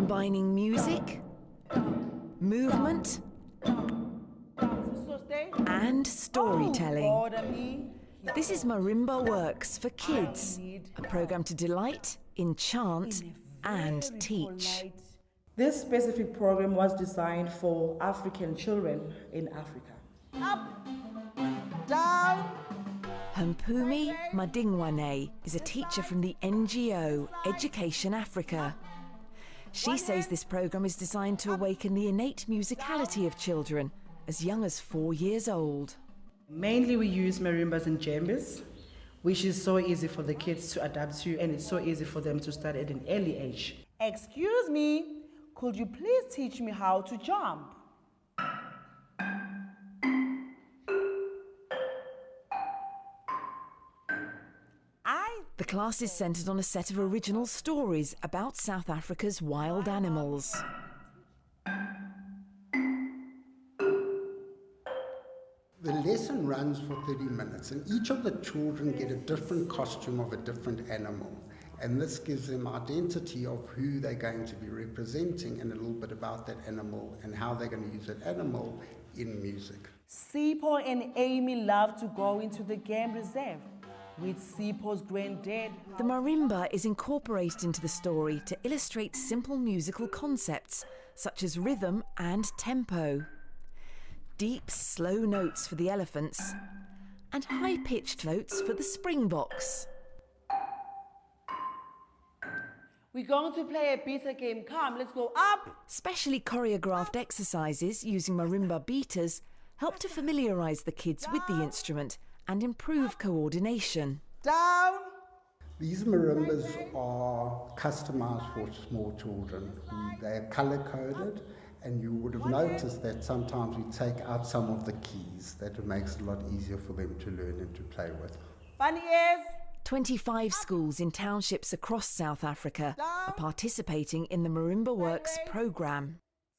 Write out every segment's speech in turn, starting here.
combining music, movement, and storytelling. This is Marimba Works for Kids, a program to delight, enchant, and teach. This specific program was designed for African children in Africa. Up, down. Mpumi Madingwane is a teacher from the NGO Education Africa. She says this program is designed to awaken the innate musicality of children as young as 4 years old. Mainly we use marimbas and djembes, which is so easy for the kids to adapt to, and it's so easy for them to start at an early age. Excuse me, could you please teach me how to jump? The class is centred on a set of original stories about South Africa's wild animals. The lesson runs for 30 minutes, and each of the children get a different costume of a different animal. And this gives them identity of who they're going to be representing and a little bit about that animal and how they're going to use that animal in music. Sipho and Amy love to go into the game reserve with Sipho's granddad. The marimba is incorporated into the story to illustrate simple musical concepts such as rhythm and tempo. Deep, slow notes for the elephants and high-pitched notes for the springboks. We're going to play a beta game. Come, let's go up. Specially choreographed exercises using marimba beaters help to familiarise the kids with the instrument and improve coordination. Down. These marimbas are customized for small children. They're color-coded, and you would have noticed that sometimes we take out some of the keys, that it makes it a lot easier for them to learn and to play with. Funny ears. 25 schools in townships across South Africa are participating in the Marimba Works programme.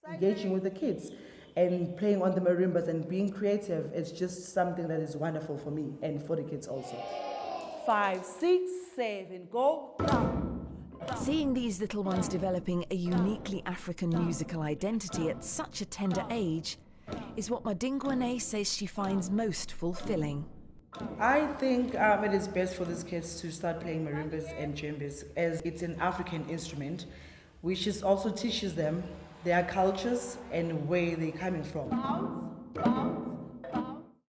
Engaging with the kids and playing on the marimbas and being creative is just something that is wonderful for me and for the kids also. 5, 6, 7, go. Seeing these little ones developing a uniquely African musical identity at such a tender age is what Madingwane says she finds most fulfilling. I think it is best for these kids to start playing marimbas and djembes, as it's an African instrument, which also teaches them their cultures and where they're coming from.